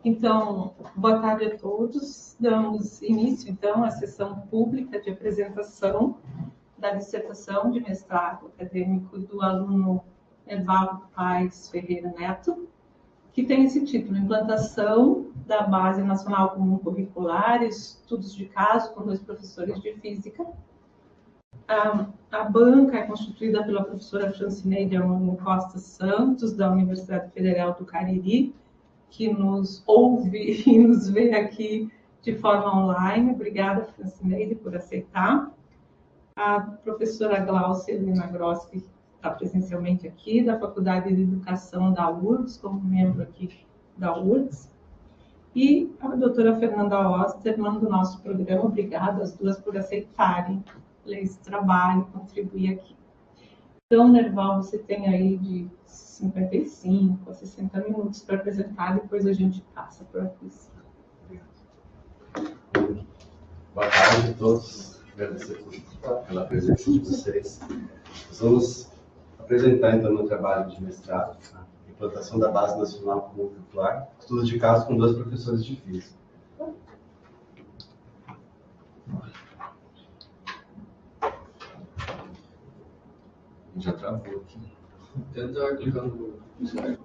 Então, boa tarde a todos. Damos início, então, à sessão pública de apresentação da dissertação de mestrado acadêmico do aluno Evaldo Paes Ferreira Neto, que tem esse título, Implantação da Base Nacional Comum Curricular, Estudos de Caso com 2 professores de Física. A banca é constituída pela professora Francineide Armando Costa Santos, da Universidade Federal do Cariri, que nos ouve e nos vê aqui de forma online. Obrigada, Francineide, por aceitar. A professora Glaucia Helena Gross, que está presencialmente aqui, da Faculdade de Educação da URGS, como membro aqui da URGS. E a doutora Fernanda Osterman, do nosso programa. Obrigada às duas por aceitarem ler esse trabalho, contribuir aqui. Então, Nerval, você tem aí de 55 a 60 minutos para apresentar, depois a gente passa para a quiz. Boa tarde a todos, agradecer pela presença de vocês. Nós vamos apresentar então meu trabalho de mestrado, a implantação da Base Nacional Comum Curricular, estudo de caso com 2 professores de física. Já travou aqui. Tenta clicando no slide.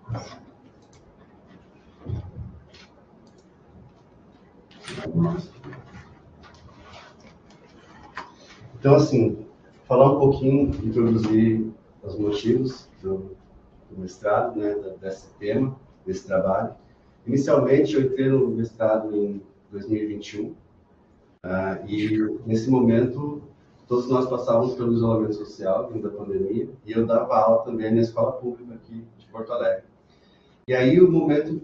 Então, assim, falar um pouquinho, introduzir os motivos do mestrado, né, desse tema, desse trabalho. Inicialmente, eu entrei no mestrado em 2021, e nesse momento todos nós passávamos pelo isolamento social, vindo da pandemia, e eu dava aula também na escola pública aqui de Porto Alegre. E aí o momento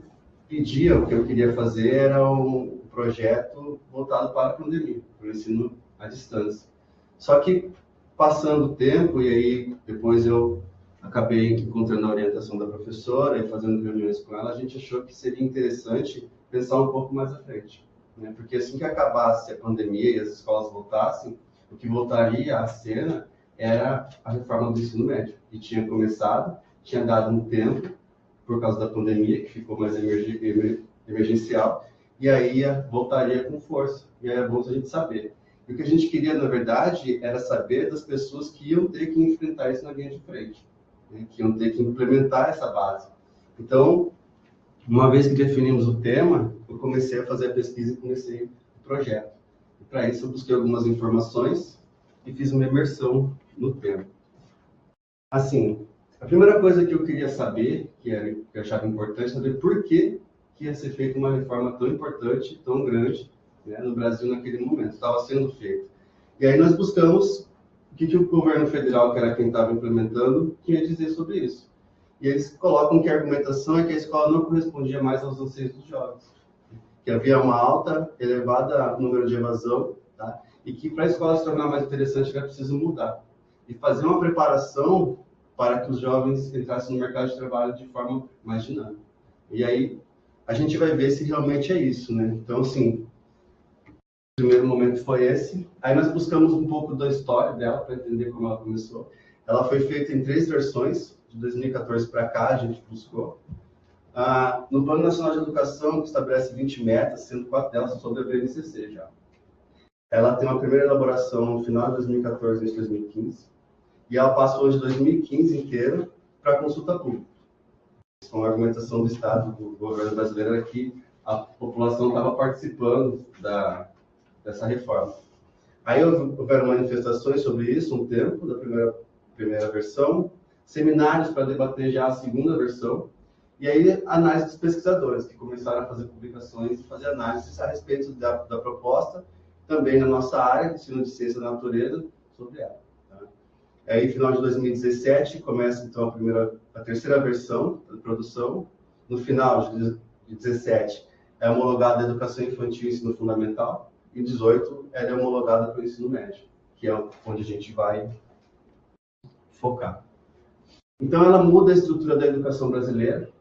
pedia, o que eu queria fazer era um projeto voltado para a pandemia, para o ensino à distância. Só que, passando o tempo, e aí depois eu acabei encontrando a orientação da professora e fazendo reuniões com ela, a gente achou que seria interessante pensar um pouco mais à frente, né? Porque assim que acabasse a pandemia e as escolas voltassem, o que voltaria à cena era a reforma do ensino médio, que tinha começado, tinha dado um tempo, por causa da pandemia, que ficou mais emergencial, e aí voltaria com força, e aí é bom a gente saber. E o que a gente queria, na verdade, era saber das pessoas que iam ter que enfrentar isso na linha de frente, né? Que iam ter que implementar essa base. Então, uma vez que definimos o tema, eu comecei a fazer a pesquisa e comecei o projeto. E para isso eu busquei algumas informações e fiz uma imersão no tema. Assim, a primeira coisa que eu queria saber, que eu achava importante, saber por que ia ser feita uma reforma tão importante, tão grande, né, no Brasil naquele momento, estava sendo feito. E aí nós buscamos o que o governo federal, que era quem estava implementando, tinha a dizer sobre isso. E eles colocam que a argumentação é que a escola não correspondia mais aos anseios dos jovens, que havia uma alta, elevada número de evasão, tá? E que para a escola se tornar mais interessante era preciso mudar e fazer uma preparação para que os jovens entrassem no mercado de trabalho de forma mais dinâmica. E aí a gente vai ver se realmente é isso, né? Então, assim, o primeiro momento foi esse. Aí nós buscamos um pouco da história dela para entender como ela começou. Ela foi feita em 3 versões, de 2014 para cá a gente buscou. No Plano Nacional de Educação, que estabelece 20 metas, sendo 4 delas sobre a BNCC já. Ela tem uma primeira elaboração no final de 2014 e 2015, e ela passou de 2015 inteiro para consulta pública. Com a argumentação do Estado, do governo brasileiro, era que a população estava participando dessa reforma. Aí houveram manifestações sobre isso um tempo, da primeira versão, seminários para debater já a segunda versão, e aí análise dos pesquisadores, que começaram a fazer publicações e fazer análises a respeito da proposta, também na nossa área, ensino de ciência da natureza, sobre ela. Tá? Aí, final de 2017, começa então a terceira versão da produção. No final de 2017, é homologada a educação infantil e ensino fundamental, e 2018 ela é homologada para o ensino médio, que é onde a gente vai focar. Então, ela muda a estrutura da educação brasileira,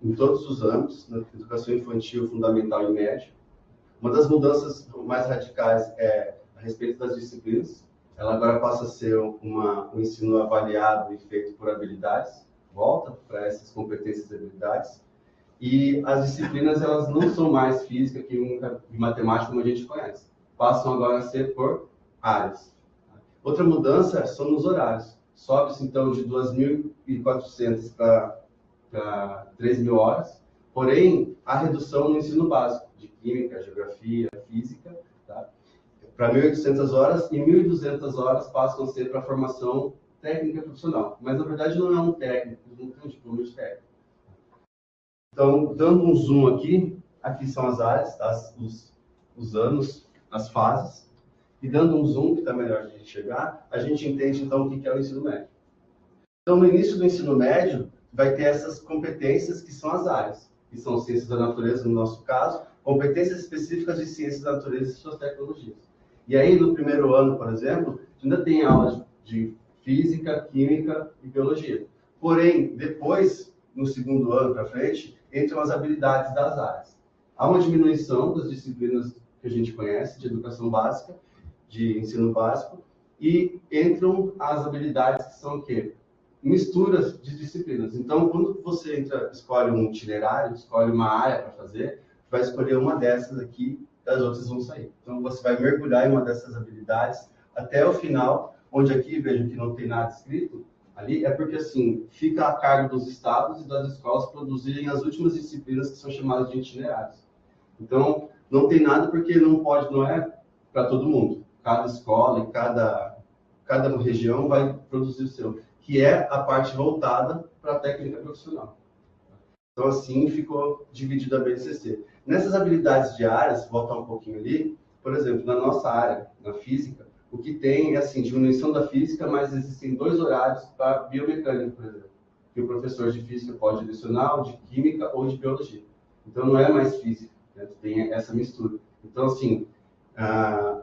em todos os âmbitos, na educação infantil, fundamental e médio. Uma das mudanças mais radicais é a respeito das disciplinas. Ela agora passa a ser um ensino avaliado e feito por habilidades, volta para essas competências e habilidades. E as disciplinas, elas não são mais física, química e matemática como a gente conhece. Passam agora a ser por áreas. Outra mudança são nos horários. Sobe-se, então, de 2.400 para 3.000 horas. Porém, há redução no ensino básico, de química, geografia, física, tá? Para 1.800 horas, e 1.200 horas passam a ser para a formação técnica profissional. Mas, na verdade, não é um técnico, não tem um diploma de técnico. Então, dando um zoom aqui são as áreas, tá? Os anos, as fases. E dando um zoom, que está melhor de a gente chegar, a gente entende, então, o que é o ensino médio. Então, no início do ensino médio, vai ter essas competências que são as áreas, que são ciências da natureza, no nosso caso, competências específicas de ciências da natureza e suas tecnologias. E aí, no primeiro ano, por exemplo, ainda tem aulas de física, química e biologia. Porém, depois, no segundo ano para frente, entram as habilidades das áreas. Há uma diminuição das disciplinas que a gente conhece, de educação básica, de ensino básico, e entram as habilidades que são o quê? Misturas de disciplinas. Então, quando você escolhe um itinerário, escolhe uma área para fazer, vai escolher uma dessas aqui, as outras vão sair. Então, você vai mergulhar em uma dessas habilidades até o final, onde aqui, vejam que não tem nada escrito, ali é porque, assim, fica a cargo dos estados e das escolas produzirem as últimas disciplinas que são chamadas de itinerários. Então, não tem nada porque não é para todo mundo. Cada escola e cada região vai produzir o seu, que é a parte voltada para a técnica profissional. Então, assim, ficou dividido a BNCC. Nessas habilidades diárias, voltar um pouquinho ali, por exemplo, na nossa área, na física, o que tem é, assim, diminuição da física, mas existem 2 horários para biomecânica, por exemplo, que o professor de física pode lecionar, ou de química ou de biologia. Então, não é mais física, né? Tem essa mistura. Então, assim,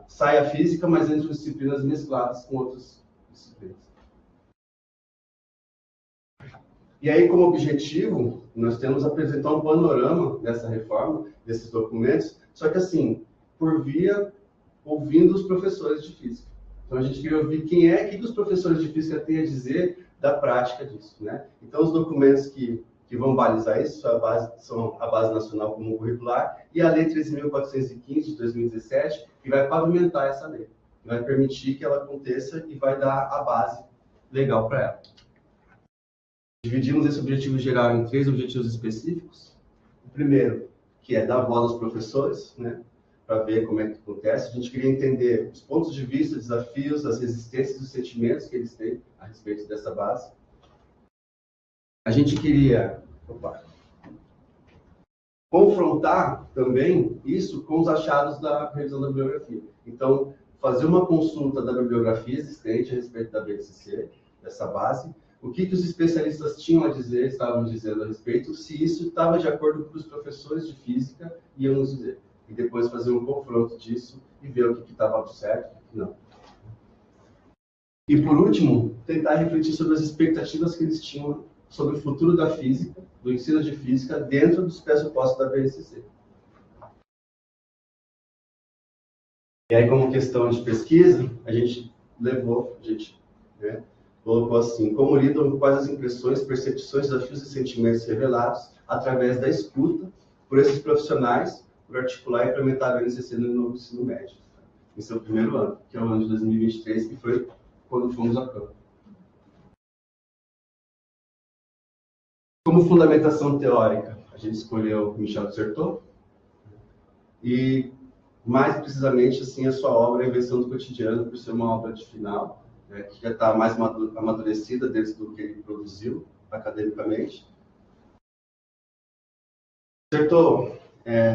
sai a física, mas entre disciplinas mescladas com outras disciplinas. E aí, como objetivo, nós temos apresentar um panorama dessa reforma, desses documentos, só que assim, por via ouvindo os professores de física. Então, a gente queria ouvir quem é que os professores de física têm a dizer da prática disso, né? Então, os documentos que vão balizar isso são a Base Nacional Comum Curricular e a Lei 13.415, de 2017, que vai pavimentar essa lei, que vai permitir que ela aconteça e vai dar a base legal para ela. Dividimos esse objetivo geral em 3 objetivos específicos. O primeiro, que é dar voz aos professores, né, para ver como é que acontece. A gente queria entender os pontos de vista, desafios, as resistências e os sentimentos que eles têm a respeito dessa base. A gente queria confrontar também isso com os achados da revisão da bibliografia. Então, fazer uma consulta da bibliografia existente a respeito da BNCC, dessa base, o que os especialistas tinham a dizer, estavam dizendo a respeito, se isso estava de acordo com o que os professores de física iam nos dizer. E depois fazer um confronto disso e ver o que estava certo e o que não. E, por último, tentar refletir sobre as expectativas que eles tinham sobre o futuro da física, do ensino de física, dentro dos pressupostos da BNCC. E aí, como questão de pesquisa, a gente colocou assim: como lidam com quais as impressões, percepções, desafios e sentimentos revelados através da escuta por esses profissionais, por articular e implementar a BNCC no novo ensino médio, em seu primeiro ano, que é o ano de 2023, que foi quando fomos a campo. Como fundamentação teórica, a gente escolheu Michel de Certeau e, mais precisamente, assim, a sua obra, A Invenção do Cotidiano, por ser uma obra de final, né, que já está mais amadurecida desde do que ele produziu academicamente. Certeau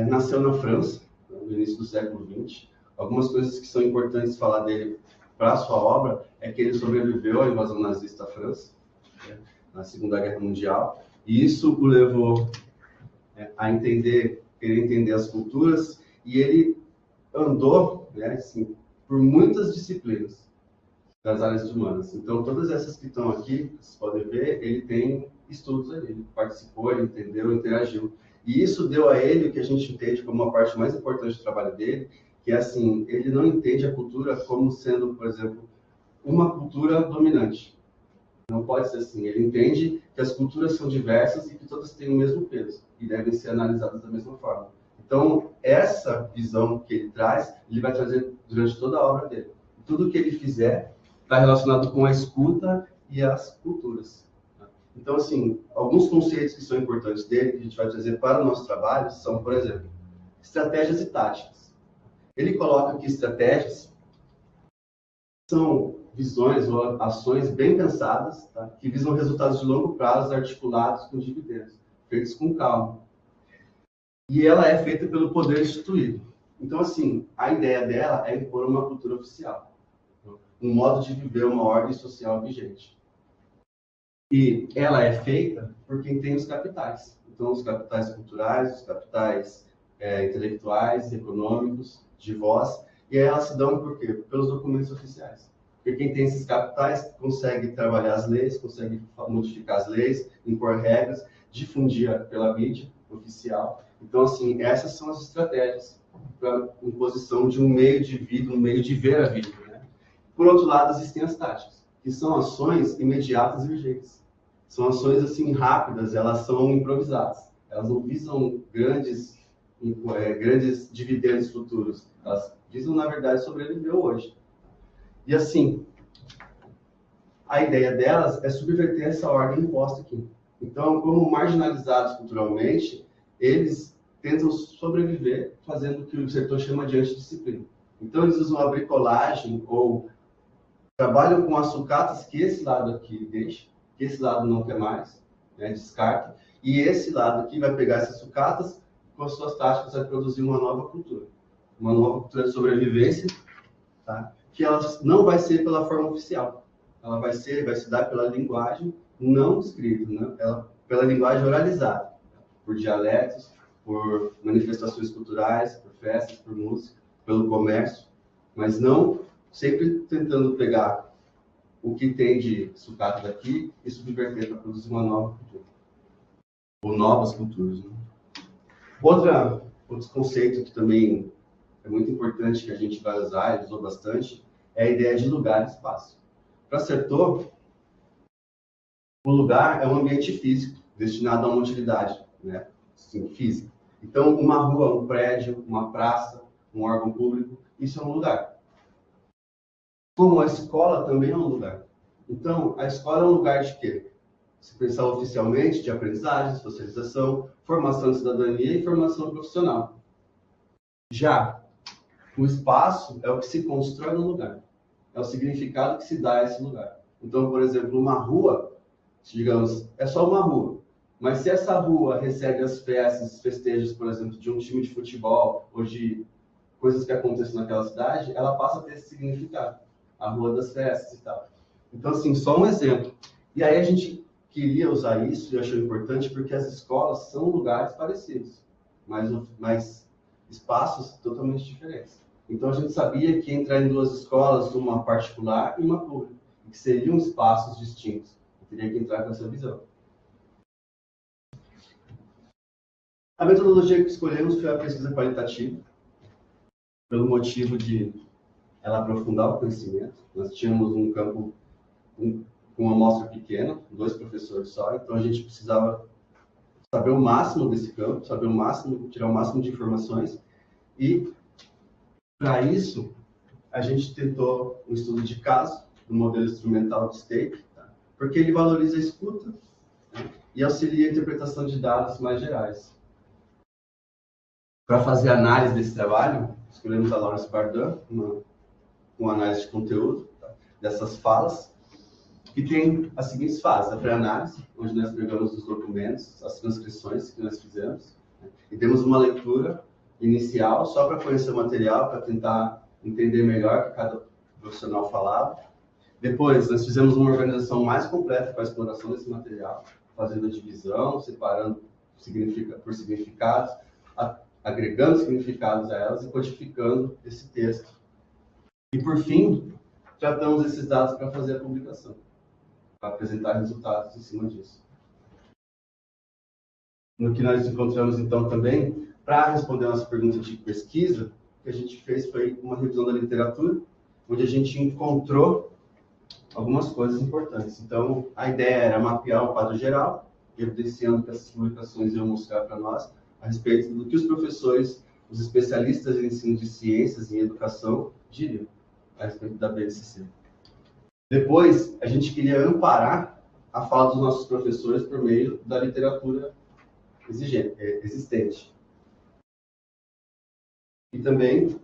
nasceu na França, no início do século XX. Algumas coisas que são importantes falar dele para a sua obra é que ele sobreviveu à invasão nazista à França, né, na Segunda Guerra Mundial, e isso o levou a querer entender as culturas, e ele andou, né, assim, por muitas disciplinas das áreas humanas. Então, todas essas que estão aqui, vocês podem ver, ele tem estudos ali, ele participou, ele entendeu, interagiu. E isso deu a ele o que a gente entende como a parte mais importante do trabalho dele, que é assim, ele não entende a cultura como sendo, por exemplo, uma cultura dominante. Não pode ser assim. Ele entende que as culturas são diversas e que todas têm o mesmo peso e devem ser analisadas da mesma forma. Então, essa visão que ele traz, ele vai trazer durante toda a obra dele. Tudo que ele fizer está relacionado com a escuta e as culturas. Então, assim, alguns conceitos que são importantes dele, que a gente vai trazer para o nosso trabalho, são, por exemplo, estratégias e táticas. Ele coloca que estratégias são visões ou ações bem pensadas, tá? Que visam resultados de longo prazo articulados com dividendos, feitos com calma. E ela é feita pelo poder instituído. Então, assim, a ideia dela é impor uma cultura oficial, um modo de viver uma ordem social vigente. E ela é feita por quem tem os capitais. Então, os capitais culturais, os capitais intelectuais, econômicos, de voz. E aí elas se dão por quê? Pelos documentos oficiais. Porque quem tem esses capitais consegue trabalhar as leis, consegue modificar as leis, impor regras, difundir pela mídia oficial. Então, assim, essas são as estratégias para imposição de um meio de vida, um meio de ver a vida, né? Por outro lado, existem as táticas, que são ações imediatas e urgentes. São ações, assim, rápidas, elas são improvisadas. Elas não visam grandes dividendos futuros. Elas visam, na verdade, sobreviver hoje. E, assim, a ideia delas é subverter essa ordem imposta aqui. Então, como marginalizados culturalmente, eles tentam sobreviver fazendo o que o setor chama de antidisciplina. Então, eles usam a bricolagem ou trabalham com as sucatas que esse lado aqui deixa, que esse lado não quer mais, né, descarta, e esse lado aqui vai pegar essas sucatas, com as suas táticas vai produzir uma nova cultura de sobrevivência, tá? Que ela não vai ser pela forma oficial, ela vai se dar pela linguagem não escrita, né? Pela linguagem oralizada, por dialetos, por manifestações culturais, por festas, por música, pelo comércio, mas não sempre tentando pegar o que tem de sucata daqui e subverter para produzir uma nova cultura, ou novas culturas, né? Outro conceito que também é muito importante, que a gente vai usar, e usou bastante, é a ideia de lugar e espaço. Para Certeau, o lugar é um ambiente físico destinado a uma utilidade, né? Sim, física. Então, uma rua, um prédio, uma praça, um órgão público, isso é um lugar. Como a escola também é um lugar. Então, a escola é um lugar de quê? Se pensar oficialmente, de aprendizagem, socialização, formação de cidadania e formação profissional. Já o espaço é o que se constrói no lugar. É o significado que se dá a esse lugar. Então, por exemplo, uma rua, digamos, é só uma rua. Mas se essa rua recebe as festas, os festejos, por exemplo, de um time de futebol ou de coisas que acontecem naquela cidade, ela passa a ter esse significado. A rua das festas e tal. Então, assim, só um exemplo. E aí a gente queria usar isso e achou importante porque as escolas são lugares parecidos, mas espaços totalmente diferentes. Então, a gente sabia que entrar em duas escolas, uma particular e uma pública, que seriam espaços distintos. Eu teria que entrar com essa visão. A metodologia que escolhemos foi a pesquisa qualitativa, pelo motivo de ela aprofundar o conhecimento. Nós tínhamos um campo com uma amostra pequena, 2 professores só, então a gente precisava saber o máximo desse campo, saber o máximo, tirar o máximo de informações, e para isso a gente tentou um estudo de caso, no modelo instrumental de Stake, tá? Porque ele valoriza a escuta, né, e auxilia a interpretação de dados mais gerais. Para fazer análise desse trabalho, escolhemos a Laurence Bardin, uma análise de conteúdo, tá, dessas falas, que tem as seguintes fases: a pré-análise, onde nós pegamos os documentos, as transcrições que nós fizemos, né, e temos uma leitura inicial só para conhecer o material, para tentar entender melhor o que cada profissional falava. Depois, nós fizemos uma organização mais completa para a exploração desse material, fazendo a divisão, separando por significados, agregando significados a elas e codificando esse texto. E, por fim, tratamos esses dados para fazer a publicação, para apresentar resultados em cima disso. No que nós encontramos, então, também, para responder a nossa pergunta de pesquisa, o que a gente fez foi uma revisão da literatura, onde a gente encontrou algumas coisas importantes. Então, a ideia era mapear o quadro geral, evidenciando que essas publicações iam mostrar para nós a respeito do que os professores, os especialistas em ensino de ciências e educação diriam a respeito da BNCC. Depois, a gente queria amparar a fala dos nossos professores por meio da literatura existente. E também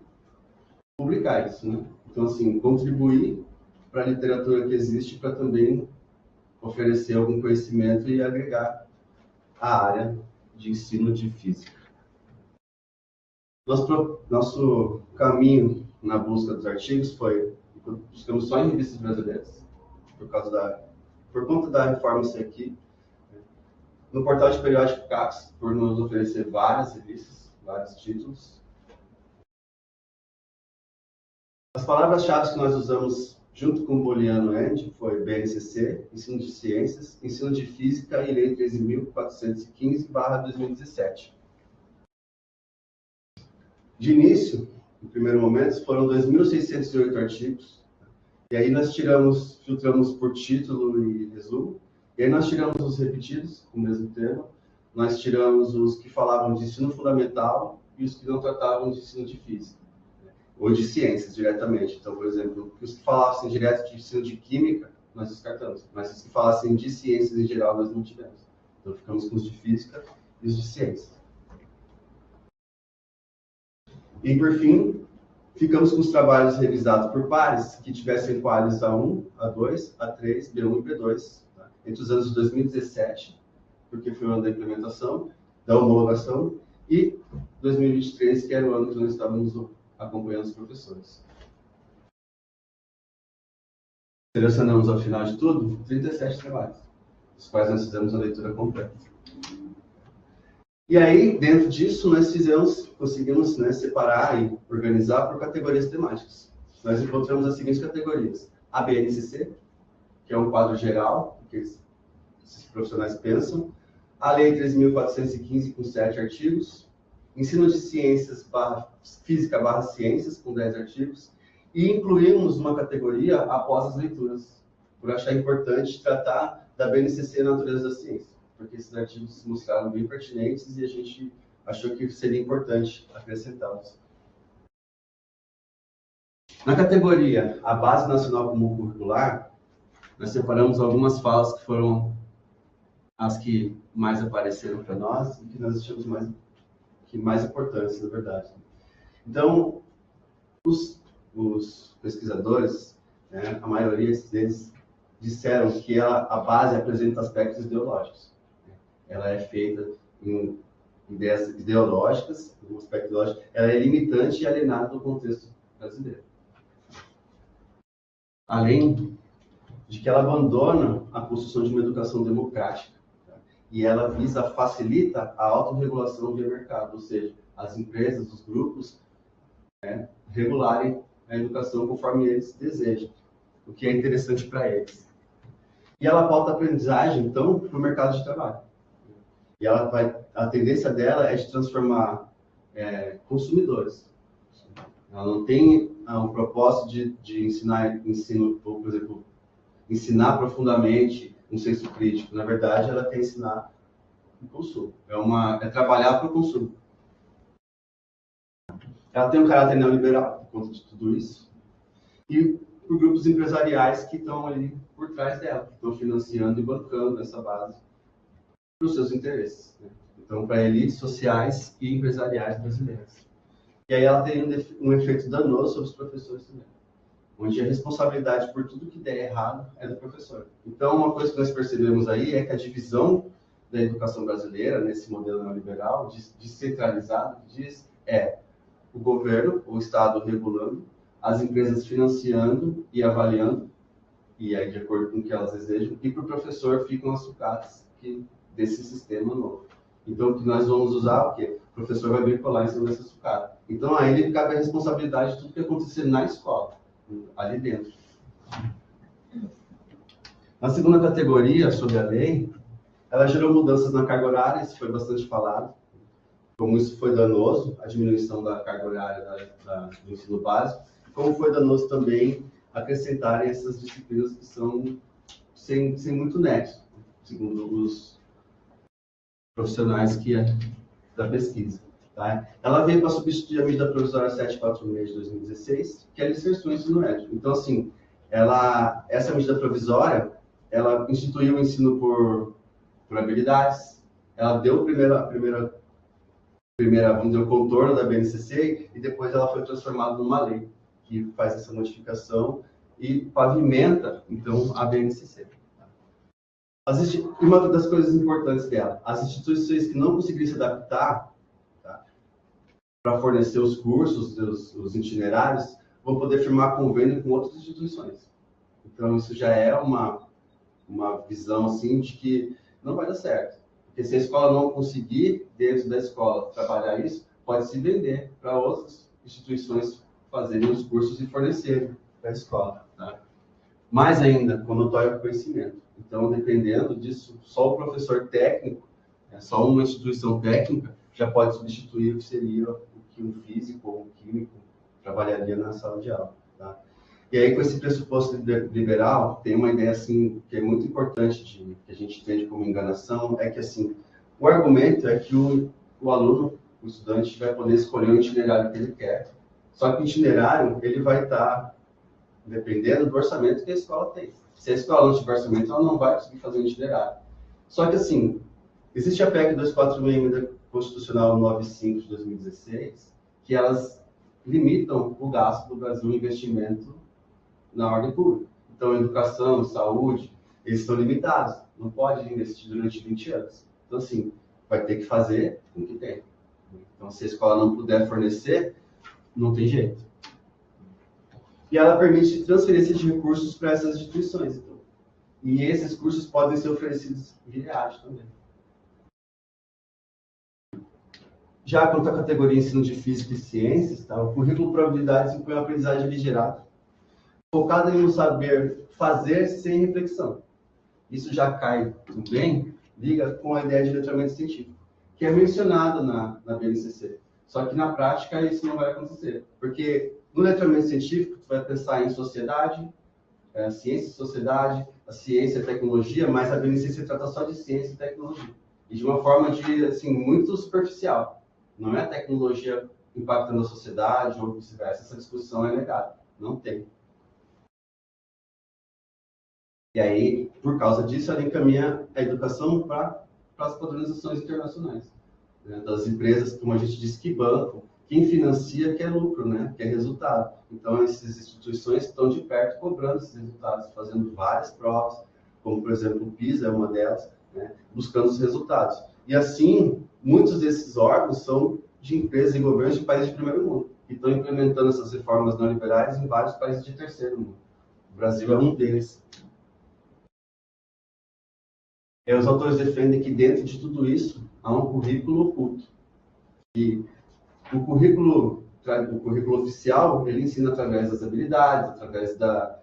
publicar isso, né? Então, assim, contribuir para a literatura que existe para também oferecer algum conhecimento e agregar a área de ensino de física. Nosso caminho na busca dos artigos foi, buscamos só em revistas brasileiras, por conta da reforma aqui, no portal de periódico CAPES, por nos oferecer várias revistas, vários títulos. As palavras-chave que nós usamos junto com o Booleano End foi BNCC, Ensino de Ciências, Ensino de Física e Lei 13.415/2017. De início, no primeiro momento, foram 2.608 artigos, e aí nós filtramos por título e resumo, e aí nós tiramos os repetidos, com o mesmo tema, nós tiramos os que falavam de ensino fundamental e os que não tratavam de ensino de física, ou de ciências diretamente. Então, por exemplo, os que falassem direto de ensino de química, nós descartamos, mas os que falassem de ciências em geral, nós não tivemos. Então, ficamos com os de física e os de ciências. E, por fim, ficamos com os trabalhos revisados por pares, que tivessem pares A1, A2, A3, B1 e B2, tá? Entre os anos de 2017, porque foi o ano da implementação, da homologação, e 2023, que era o ano que nós estávamos acompanhando os professores. Selecionamos, ao final de tudo, 37 trabalhos, dos quais nós fizemos a leitura completa. E aí, dentro disso, nós conseguimos, né, separar e organizar por categorias temáticas. Nós encontramos as seguintes categorias: a BNCC, que é um quadro geral, que esses profissionais pensam, a Lei 13.415, com 7 artigos, Ensino de Ciências Física/Ciências, com 10 artigos, e incluímos uma categoria após as leituras, por achar importante tratar da BNCC e Natureza da Ciência, porque esses artigos se mostraram bem pertinentes e a gente achou que seria importante acrescentá-los. Na categoria A Base Nacional Comum Curricular, nós separamos algumas falas que foram as que mais apareceram para nós e que nós achamos mais importantes, na verdade. Então, os pesquisadores, né, a maioria deles disseram que a base apresenta aspectos ideológicos. Ela é feita em ideias ideológicas, um aspecto ideológico, ela é limitante e alienada do contexto brasileiro. Além de que ela abandona a construção de uma educação democrática, tá? E ela facilita a autorregulação via mercado, ou seja, as empresas, os grupos, né, regularem a educação conforme eles desejam, o que é interessante para eles. E ela pauta a aprendizagem, então, para o mercado de trabalho. E a tendência dela é de transformar consumidores. Ela não tem o propósito de por exemplo, ensinar profundamente um senso crítico. Na verdade, ela quer ensinar o consumo. É trabalhar para o consumo. Ela tem um caráter neoliberal, por conta de tudo isso. E por grupos empresariais que estão ali por trás dela, que estão financiando e bancando essa base para os seus interesses, né? Então, para elites sociais e empresariais brasileiras. E aí ela tem um efeito danoso sobre os professores também, onde a responsabilidade por tudo que der errado é do professor. Então, uma coisa que nós percebemos aí é que a divisão da educação brasileira, nesse modelo neoliberal, descentralizado, o governo, o Estado regulando, as empresas financiando e avaliando, e aí de acordo com o que elas desejam, e para o professor ficam as sucatas desse sistema novo. Então, o que nós vamos usar, o quê? O professor vai bricolar em cima dessa sucata. Então, a ele cabe a responsabilidade de tudo que acontecer na escola, ali dentro. Na segunda categoria, sobre a lei, ela gerou mudanças na carga horária, isso foi bastante falado, como isso foi danoso, a diminuição da carga horária do ensino básico, como foi danoso também acrescentarem essas disciplinas que são sem muito nexo, segundo os profissionais da pesquisa. Tá? Ela veio para substituir a medida provisória 746 de 2016, que é alicerçou o ensino médio. Então, assim, essa medida provisória, ela instituiu o ensino por habilidades, ela deu a primeira, vamos dizer, o contorno da BNCC, e depois ela foi transformada numa lei que faz essa modificação e pavimenta, então, a BNCC. Uma das coisas importantes dela, as instituições que não conseguirem se adaptar, tá, para fornecer os cursos, os itinerários, vão poder firmar convênio com outras instituições. Então, isso já é uma visão assim, de que não vai dar certo. Porque se a escola não conseguir, dentro da escola, trabalhar isso, pode se vender para outras instituições fazerem os cursos e fornecerem para a escola. Tá? Mais ainda, conotório conhecimento. Então, dependendo disso, só o professor técnico, só uma instituição técnica, já pode substituir o que seria o que um físico ou um químico trabalharia na sala de aula. Tá? E aí, com esse pressuposto liberal, tem uma ideia assim, que é muito importante, que a gente entende como enganação, é que assim, o argumento é que o aluno, o estudante, vai poder escolher o itinerário que ele quer, só que o itinerário ele vai estar dependendo do orçamento que a escola tem. Se a escola não tiver orçamento, ela não vai conseguir fazer um itinerário. Só que, assim, existe a PEC 246, emenda constitucional 95 de 2016, que elas limitam o gasto do Brasil em investimento na ordem pública. Então, educação, saúde, eles estão limitados. Não pode investir durante 20 anos. Então, assim, vai ter que fazer com o que tem. Então, se a escola não puder fornecer, não tem jeito. E ela permite transferência de recursos para essas instituições. Então. E esses cursos podem ser oferecidos via EAD também. Já quanto à categoria ensino de física e ciências, tá? O currículo probabilidades inclui uma aprendizagem aligerada, focada em um saber fazer sem reflexão. Isso já cai também, liga com a ideia de letramento científico, que é mencionada na BNCC. Só que na prática isso não vai acontecer, porque no letramento científico, tu vai pensar em sociedade, ciência e sociedade, a ciência e tecnologia, mas a BNCC trata só de ciência e tecnologia. E de uma forma assim, muito superficial. Não é a tecnologia impactando a sociedade ou vice-versa. Essa discussão é negada. Não tem. E aí, por causa disso, ela encaminha a educação para as padronizações internacionais. Né? Das empresas, como a gente disse, que bancam. Quem financia quer lucro, né? Quer resultado. Então, essas instituições estão de perto cobrando esses resultados, fazendo várias provas, como, por exemplo, o PISA é uma delas, né? Buscando os resultados. E assim, muitos desses órgãos são de empresas e governos de países de primeiro mundo, que estão implementando essas reformas neoliberais em vários países de terceiro mundo. O Brasil é um deles. E os autores defendem que dentro de tudo isso há um currículo oculto. E o currículo oficial, ele ensina através das habilidades, através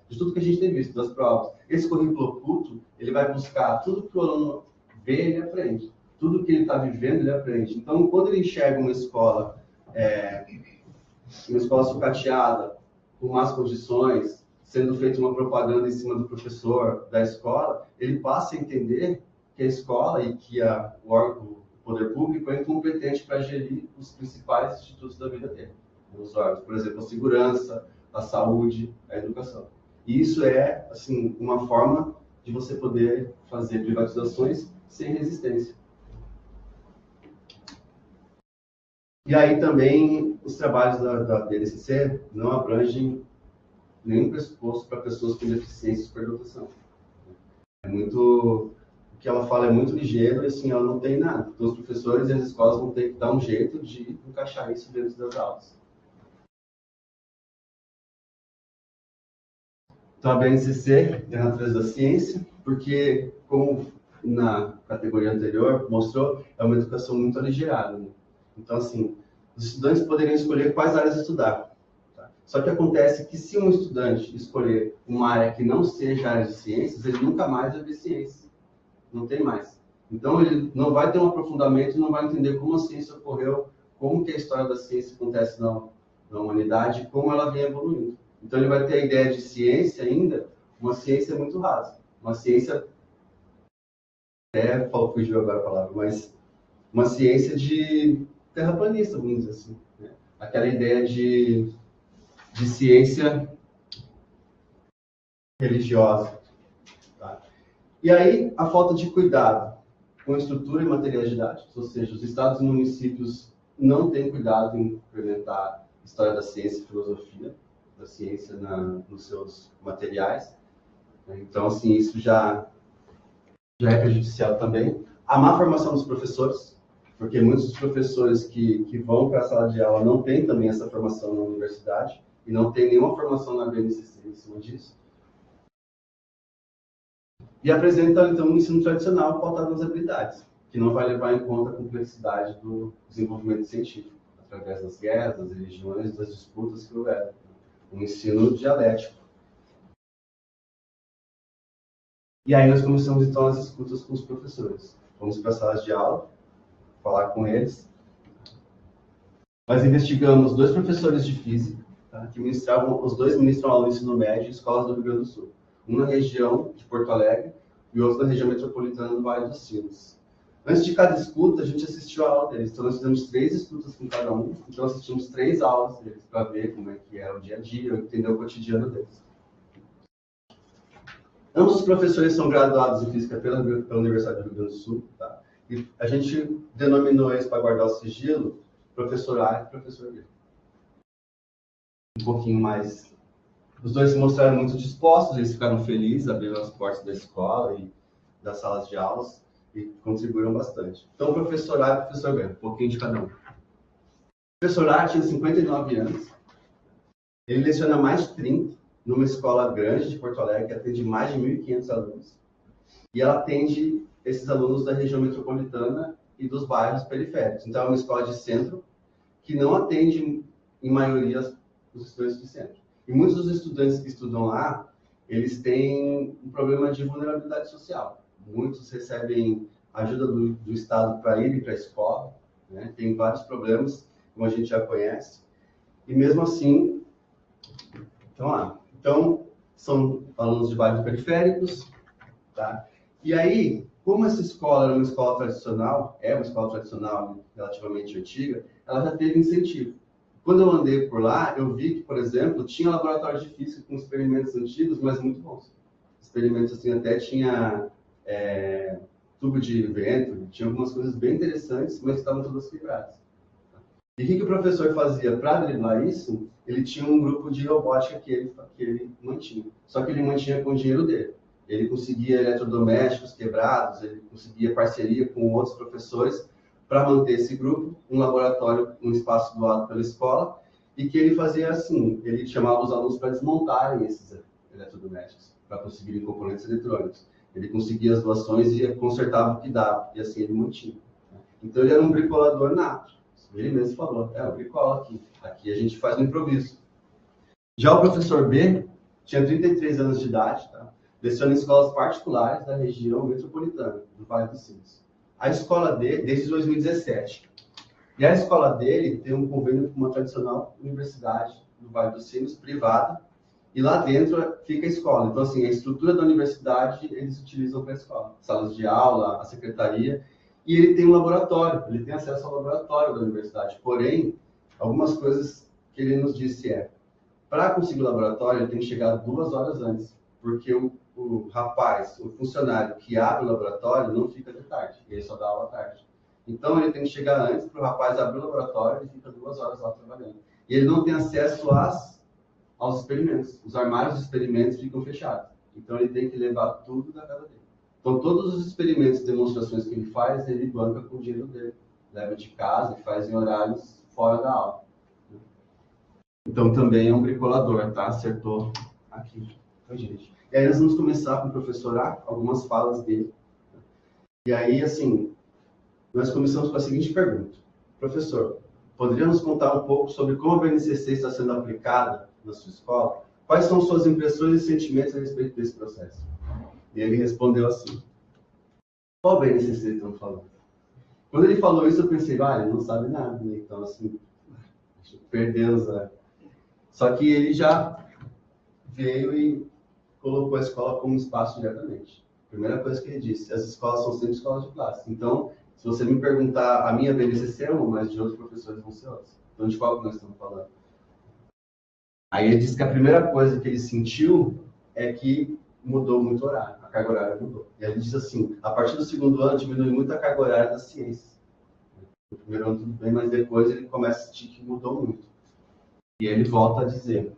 de tudo que a gente tem visto, das provas. Esse currículo oculto, ele vai buscar tudo que o aluno vê, ele aprende. Tudo que ele está vivendo, ele aprende. Então, quando ele enxerga uma escola sucateada, com más condições, sendo feita uma propaganda em cima do professor da escola, ele passa a entender que a escola e que o poder público é incompetente para gerir os principais institutos da vida dele. Os órgãos, por exemplo, a segurança, a saúde, a educação. E isso é, assim, uma forma de você poder fazer privatizações sem resistência. E aí também os trabalhos da BNCC não abrangem nenhum pressuposto para pessoas com deficiência e superdotação. O que ela fala é muito ligeiro e assim, ela não tem nada. Então os professores e as escolas vão ter que dar um jeito de encaixar isso dentro das aulas. Então a BNCC é a natureza da ciência, porque, como na categoria anterior mostrou, é uma educação muito aligerada. Né? Então, assim, os estudantes poderiam escolher quais áreas estudar. Tá? Só que acontece que se um estudante escolher uma área que não seja a área de ciências, ele nunca mais vai ver ciências. Não tem mais. Então, ele não vai ter um aprofundamento, não vai entender como a ciência ocorreu, como que a história da ciência acontece na humanidade, como ela vem evoluindo. Então, ele vai ter a ideia de ciência ainda, uma ciência muito rasa. Uma ciência, fugiu agora a palavra, mas uma ciência de terraplanista, vamos dizer assim. Né? Aquela ideia de ciência religiosa. Tá? E aí, a falta de cuidado com estrutura e materiais didáticos, ou seja, os estados e municípios não têm cuidado em implementar história da ciência e filosofia da ciência nos seus materiais. Então, assim, isso já é prejudicial também. A má formação dos professores, porque muitos dos professores que vão para a sala de aula não têm também essa formação na universidade e não tem nenhuma formação na BNCC em cima disso. E apresenta, então, um ensino tradicional pautado nas habilidades, que não vai levar em conta a complexidade do desenvolvimento científico, através das guerras, das religiões, das disputas que houveram. Um ensino dialético. E aí nós começamos, então, as escutas com os professores. Fomos para as salas de aula, falar com eles. Nós investigamos 2 professores de física, tá, que ministravam, os 2 ministram aula no ensino médio em escolas do Rio Grande do Sul. Um na região de Porto Alegre e outro na região metropolitana do Vale dos Sinos. Antes de cada escuta, a gente assistiu a aula deles. Então, nós fizemos 3 escutas com cada um. Então, assistimos 3 aulas deles para ver como é que era o dia a dia, entender o cotidiano deles. Ambos os professores são graduados em Física pela Universidade do Rio Grande do Sul. Tá? E a gente denominou eles, para guardar o sigilo, professor A e professor B. Um pouquinho mais. Os 2 se mostraram muito dispostos, eles ficaram felizes, abriram as portas da escola e das salas de aulas e contribuíram bastante. Então, o professor A e o professor B, um pouquinho de cada um. O professor A tinha 59 anos, ele leciona mais de 30, numa escola grande de Porto Alegre, que atende mais de 1.500 alunos. E ela atende esses alunos da região metropolitana e dos bairros periféricos. Então, é uma escola de centro que não atende, em maioria, os estudantes de centro. E muitos dos estudantes que estudam lá, eles têm um problema de vulnerabilidade social. Muitos recebem ajuda do Estado para irem para a escola, né? Tem vários problemas, como a gente já conhece. E mesmo assim, estão lá. Então, são alunos de bairros periféricos. Tá? E aí, como essa escola era uma escola tradicional, é uma escola tradicional relativamente antiga, ela já teve incentivo. Quando eu andei por lá, eu vi que, por exemplo, tinha laboratório de física com experimentos antigos, mas muito bons. Experimentos assim, até tinha tubo de vento, tinha algumas coisas bem interessantes, mas estavam todas quebradas. E o que o professor fazia para driblar isso? Ele tinha um grupo de robótica que ele mantinha. Só que ele mantinha com o dinheiro dele. Ele conseguia eletrodomésticos quebrados, ele conseguia parceria com outros professores para manter esse grupo, um laboratório, um espaço doado pela escola, e que ele fazia assim, ele chamava os alunos para desmontarem esses eletrodomésticos, para conseguirem componentes eletrônicos. Ele conseguia as doações e consertava o que dava, e assim ele mantinha. Então ele era um bricolador nato. Ele mesmo falou, eu bricolo aqui a gente faz um improviso. Já o professor B tinha 33 anos de idade, tá? Leciona em escolas particulares da região metropolitana, do Vale dos Sinos. A escola dele, desde 2017. E a escola dele tem um convênio com uma tradicional universidade do Vale dos Sinos, privada, e lá dentro fica a escola. Então, assim, a estrutura da universidade eles utilizam para a escola. Salas de aula, a secretaria, e ele tem um laboratório, ele tem acesso ao laboratório da universidade. Porém, algumas coisas que ele nos disse para conseguir o laboratório, ele tem que chegar 2 horas antes, porque o rapaz, o funcionário que abre o laboratório não fica de tarde, ele só dá aula à tarde. Então, ele tem que chegar antes para o rapaz abrir o laboratório e fica 2 horas lá trabalhando. E ele não tem acesso aos experimentos. Os armários de experimentos ficam fechados. Então, ele tem que levar tudo da casa dele. Então, todos os experimentos e demonstrações que ele faz, ele banca com o dinheiro dele. Leva de casa e faz em horários fora da aula. Então, também é um bricolador, tá? Acertou aqui. Então, gente. E aí, nós vamos começar com o professor A, algumas falas dele. E aí, assim, nós começamos com a seguinte pergunta. Professor, poderia nos contar um pouco sobre como a BNCC está sendo aplicada na sua escola? Quais são suas impressões e sentimentos a respeito desse processo? E ele respondeu assim, qual BNCC estão falando? Quando ele falou isso, eu pensei, ele não sabe nada, né? Então, assim, perdemos a... Só que ele já veio e colocou a escola como espaço diretamente. Primeira coisa que ele disse, as escolas são sempre escolas de classe. Então, se você me perguntar, a minha BNCC é uma, mas de outros professores vão ser outros. Então, de qual que nós estamos falando? Aí ele disse que a primeira coisa que ele sentiu é que mudou muito o horário, a carga horária mudou. E ele diz assim, a partir do segundo ano diminui muito a carga horária das ciências. No primeiro ano tudo bem, mas depois ele começa a sentir que mudou muito. E ele volta a dizer,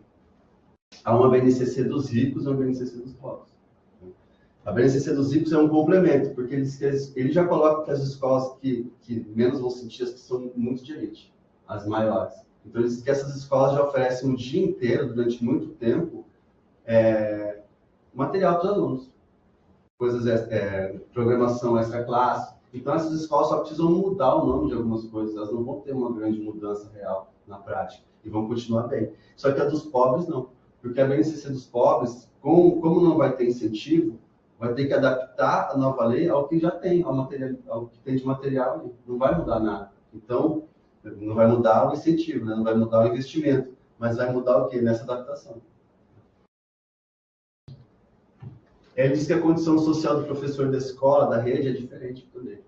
há uma BNCC dos ricos e uma BNCC dos pobres. A BNCC dos ricos é um complemento, porque ele já coloca que as escolas que menos vão sentir as que são muito de elite, as maiores. Então, ele diz que essas escolas já oferecem o dia inteiro, durante muito tempo, material para os alunos. Coisas, programação extra-classe. Então, essas escolas só precisam mudar o nome de algumas coisas. Elas não vão ter uma grande mudança real na prática. E vão continuar bem. Só que a dos pobres, não. Porque a BNCC dos pobres, como não vai ter incentivo, vai ter que adaptar a nova lei ao que já tem, ao que tem de material. Não vai mudar nada. Então, não vai mudar o incentivo, né? Não vai mudar o investimento. Mas vai mudar o quê? Nessa adaptação. Ele diz que a condição social do professor da escola, da rede, é diferente do dele.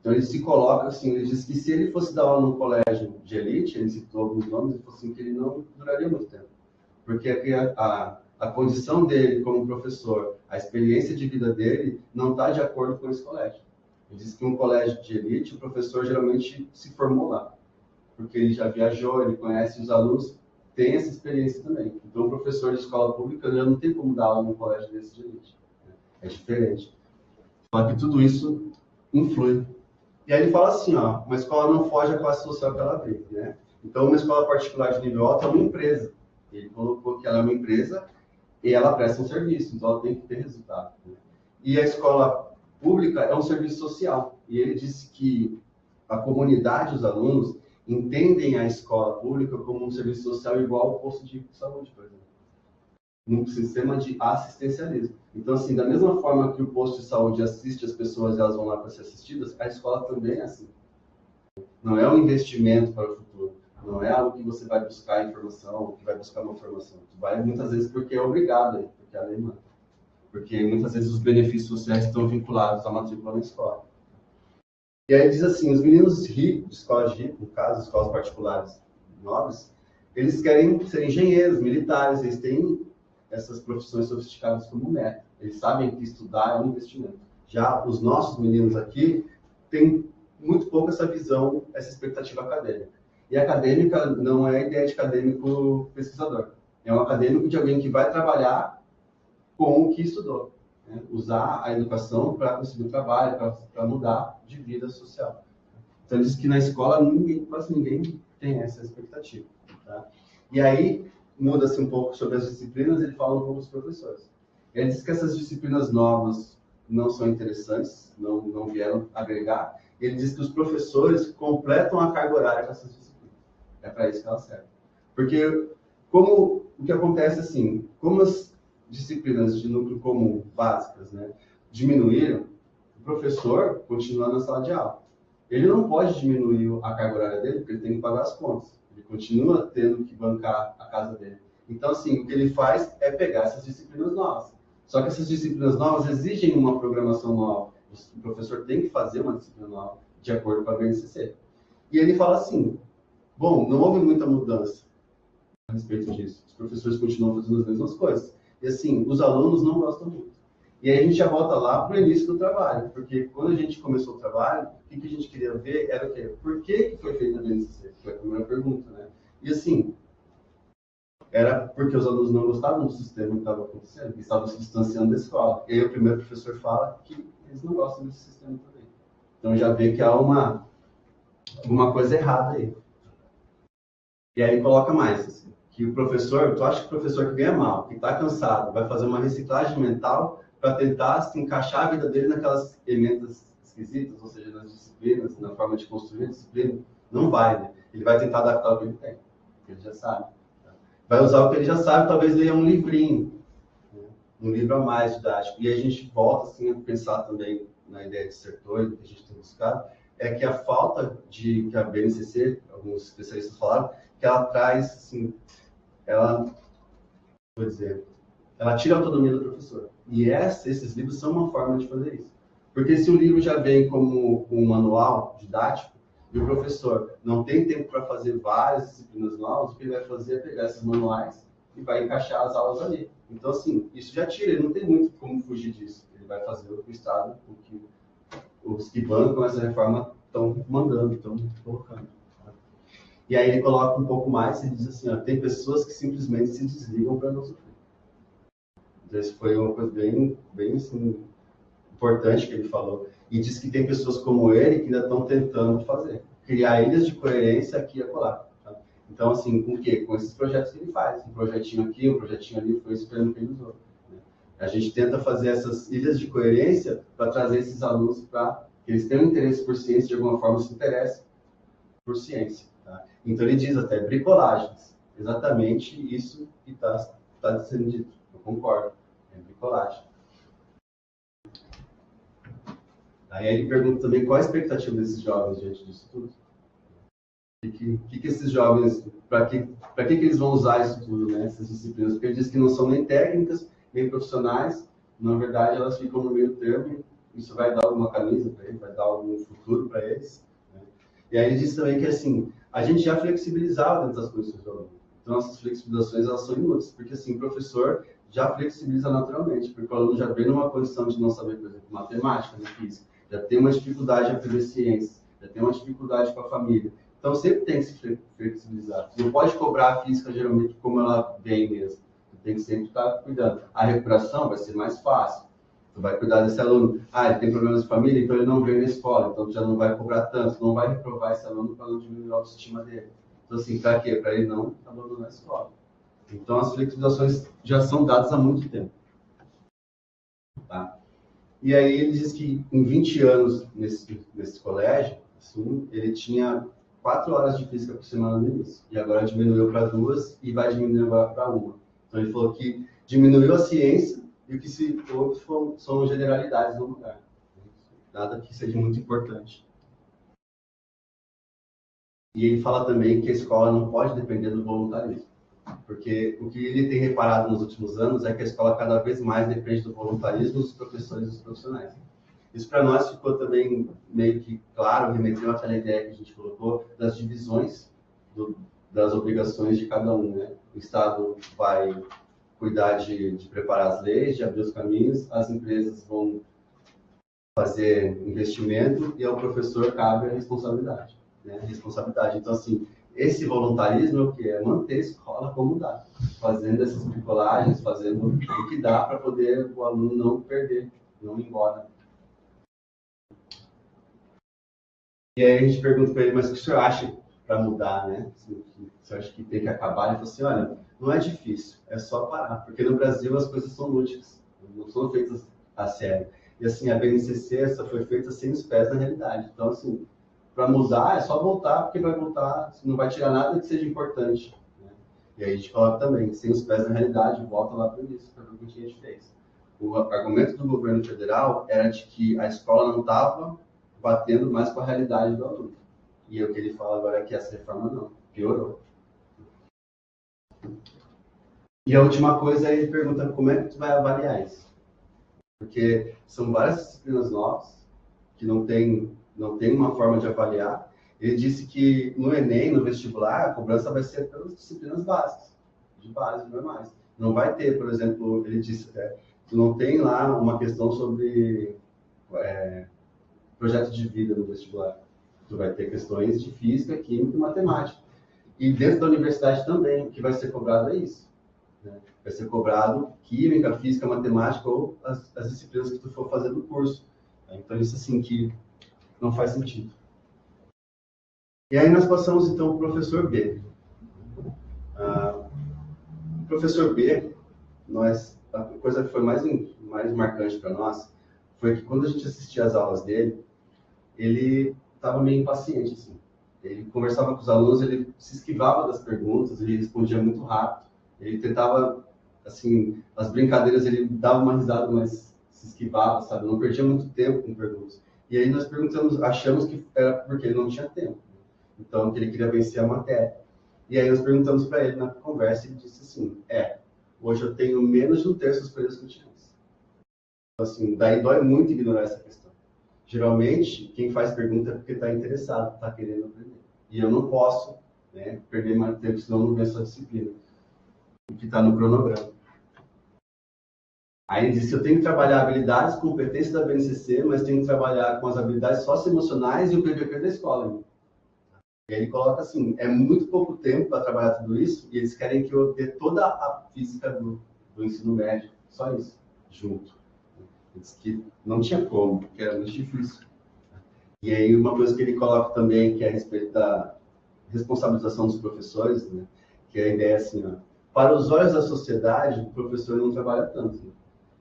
Então, ele se coloca assim, ele diz que se ele fosse dar aula num colégio de elite, ele citou alguns nomes, ele falou assim, que ele não duraria muito tempo. Porque a condição dele como professor, a experiência de vida dele, não está de acordo com esse colégio. Ele diz que um colégio de elite, o professor geralmente se formou lá. Porque ele já viajou, ele conhece os alunos, tem essa experiência também. Então, o professor de escola pública já não tem como dar aula num colégio desse de elite. É diferente. Só que tudo isso influi. E aí ele fala assim, ó, uma escola não foge à classe social que ela vive, né? Então, uma escola particular de nível alto é uma empresa. Ele colocou que ela é uma empresa e ela presta um serviço, então ela tem que ter resultado. Né? E a escola pública é um serviço social. E ele disse que a comunidade, os alunos, entendem a escola pública como um serviço social igual ao posto de saúde, por exemplo. Num sistema de assistencialismo. Então, assim, da mesma forma que o posto de saúde assiste as pessoas e elas vão lá para ser assistidas, a escola também é assim. Não é um investimento para o futuro. Não é algo que você vai buscar informação, que vai buscar uma formação. Tu vai muitas vezes porque é obrigado, porque a lei manda. Porque muitas vezes os benefícios sociais estão vinculados à matrícula na escola. E aí diz assim, os meninos ricos, de escolas ricas, no caso, escolas particulares nobres, eles querem ser engenheiros, militares, eles têm essas profissões sofisticadas como meta. Eles sabem que estudar é um investimento. Já os nossos meninos aqui têm muito pouco essa visão, essa expectativa acadêmica. E acadêmica não é a ideia de acadêmico pesquisador. É um acadêmico de alguém que vai trabalhar com o que estudou. Né? Usar a educação para conseguir um trabalho, para mudar de vida social. Então, ele diz que na escola quase ninguém tem essa expectativa. Tá? E aí, muda-se um pouco sobre as disciplinas, ele fala um pouco dos professores. Ele diz que essas disciplinas novas não são interessantes, não vieram agregar. Ele diz que os professores completam a carga horária com essas disciplinas. É para isso que ela serve. Porque o que acontece assim, como as disciplinas de núcleo comum básicas, né, diminuíram, o professor continua na sala de aula. Ele não pode diminuir a carga horária dele, porque ele tem que pagar as contas. Ele continua tendo que bancar a casa dele. Então, assim, o que ele faz é pegar essas disciplinas novas. Só que essas disciplinas novas exigem uma programação nova. O professor tem que fazer uma disciplina nova, de acordo com a BNCC. E ele fala assim, bom, não houve muita mudança a respeito disso. Os professores continuam fazendo as mesmas coisas. E, assim, os alunos não gostam muito. E aí a gente já volta lá para o início do trabalho, porque quando a gente começou o trabalho, o que a gente queria ver era o quê? Por que foi feita a BNCC? Foi a primeira pergunta, né? E assim, era porque os alunos não gostavam do sistema que estava acontecendo, que estavam se distanciando da escola. E aí o primeiro professor fala que eles não gostam desse sistema também. Então já vê que há alguma coisa errada aí. E aí coloca mais, assim, que o professor, tu acha que o professor que ganha mal, que está cansado, vai fazer uma reciclagem mental para tentar se encaixar a vida dele naquelas emendas esquisitas, ou seja, nas disciplinas, na forma de construir a disciplina? Não vai, né? Ele vai tentar adaptar o que ele tem, o que ele já sabe. Vai usar o que ele já sabe, talvez ler um livrinho, né? Um livro a mais didático. E aí a gente volta assim, a pensar também na ideia de setor, que a gente tem buscado, é que a falta que a BNCC, alguns especialistas falaram, que ela traz, assim, ela, vou dizer, ela tira a autonomia do professor. E esses livros são uma forma de fazer isso. Porque se o livro já vem como um manual didático, e o professor não tem tempo para fazer várias disciplinas novas, o que ele vai fazer é pegar esses manuais e vai encaixar as aulas ali. Então, assim, isso já tira, ele não tem muito como fugir disso. Ele vai fazer o que o Estado, o que os que bancam essa reforma estão mandando, estão colocando. E aí ele coloca um pouco mais e diz assim, ó, tem pessoas que simplesmente se desligam para não sofrer. Então, isso foi uma coisa bem assim, importante que ele falou. E diz que tem pessoas como ele que ainda estão tentando fazer. Criar ilhas de coerência aqui e acolá. Tá? Então, assim, com o quê? Com esses projetos que ele faz. Um projetinho aqui, um projetinho ali, foi esse prêmio que ele usou. Né? A gente tenta fazer essas ilhas de coerência para trazer esses alunos para que eles tenham interesse por ciência, de alguma forma se interessem por ciência. Tá? Então, ele diz até bricolagens. Exatamente isso que está sendo dito. Eu concordo. É bricolagem. Aí ele pergunta também qual a expectativa desses jovens diante disso tudo. O que esses jovens, para que eles vão usar isso tudo, né, essas disciplinas? Porque ele diz que não são nem técnicas, nem profissionais, na verdade elas ficam no meio termo, isso vai dar alguma camisa para eles, vai dar algum futuro para eles. Né? E aí ele diz também que, assim, a gente já flexibilizava dentro das condições do aluno. Então, essas flexibilizações, elas são inúteis, porque, assim, o professor já flexibiliza naturalmente, porque o aluno já vem numa condição de não saber, por exemplo, matemática, né, física, já tem uma dificuldade em aprender ciências, já tem uma dificuldade com a família. Então, sempre tem que se flexibilizar. Você não pode cobrar a física, geralmente, como ela vem mesmo. Você tem que sempre estar cuidando. A recuperação vai ser mais fácil. Você vai cuidar desse aluno. Ah, ele tem problemas de família, então ele não vem na escola. Então, já não vai cobrar tanto. Não vai reprovar esse aluno para não diminuir a autoestima dele. Então, assim, para quê? Para ele não abandonar a escola. Então, as flexibilizações já são dadas há muito tempo. Tá? E aí ele diz que em 20 anos nesse colégio, assim, ele tinha 4 horas de física por semana no início. E agora diminuiu para 2 e vai diminuir agora para 1. Então ele falou que diminuiu a ciência e o que se houve são generalidades no lugar. Nada que seja muito importante. E ele fala também que a escola não pode depender do voluntarismo. Porque o que ele tem reparado nos últimos anos é que a escola cada vez mais depende do voluntarismo dos professores e dos profissionais. Isso para nós ficou também meio que claro, remeteu àquela ideia que a gente colocou das divisões das obrigações de cada um. Né? O Estado vai cuidar de preparar as leis, de abrir os caminhos, as empresas vão fazer investimento e ao professor cabe a responsabilidade. Né? Então, assim, esse voluntarismo é o que? É manter a escola como dá, fazendo essas bricolagens, fazendo o que dá para poder o aluno não perder, não ir embora. E aí a gente pergunta para ele, mas o que o senhor acha para mudar, né? O senhor acha que tem que acabar? Ele falou assim, olha, não é difícil, é só parar, porque no Brasil as coisas são lúdicas, não são feitas a sério. E assim, a BNCC essa foi feita sem os pés na realidade. Então, assim, para mudar é só voltar, porque vai voltar, não vai tirar nada que seja importante. Né? E aí a gente coloca também, sem os pés na realidade, volta lá para isso, para o que a gente fez. O argumento do governo federal era de que a escola não estava batendo mais com a realidade do aluno. E o que ele fala agora é que essa reforma não, piorou. E a última coisa, ele pergunta como é que tu vai avaliar isso. Porque são várias disciplinas novas que não tem uma forma de avaliar. Ele disse que no Enem, no vestibular, a cobrança vai ser pelas disciplinas básicas, de base, normais. Não vai ter, por exemplo, ele disse até, tu não tem lá uma questão sobre projeto de vida no vestibular. Tu vai ter questões de física, química e matemática. E dentro da universidade também, o que vai ser cobrado é isso. Né? Vai ser cobrado química, física, matemática ou as disciplinas que tu for fazer no curso. Então, isso assim que não faz sentido. E aí nós passamos então para o professor B. O professor B, a coisa que foi mais marcante para nós foi que quando a gente assistia às aulas dele, ele estava meio impaciente, assim. Ele conversava com os alunos, ele se esquivava das perguntas, ele respondia muito rápido, ele tentava, assim, as brincadeiras, ele dava uma risada, mas se esquivava, sabe? Não perdia muito tempo com perguntas. E aí nós achamos que era porque ele não tinha tempo. Então, que ele queria vencer a matéria. E aí nós perguntamos para ele na conversa, e ele disse assim, hoje eu tenho menos de um terço dos períodos que eu tinha antes. Então, assim, daí dói muito ignorar essa questão. Geralmente, quem faz pergunta é porque está interessado, está querendo aprender. E eu não posso, né, perder mais tempo, senão eu não venço a disciplina, que está no cronograma. Aí ele disse que eu tenho que trabalhar habilidades, competências da BNCC, mas tenho que trabalhar com as habilidades socioemocionais e o PVP da escola. Né? E aí ele coloca assim, é muito pouco tempo para trabalhar tudo isso, e eles querem que eu dê toda a física do ensino médio, só isso, junto. Ele disse que não tinha como, porque era muito difícil. E aí uma coisa que ele coloca também, que é a respeito da responsabilização dos professores, né? Que a ideia é assim, ó, para os olhos da sociedade, o professor não trabalha tanto. Né?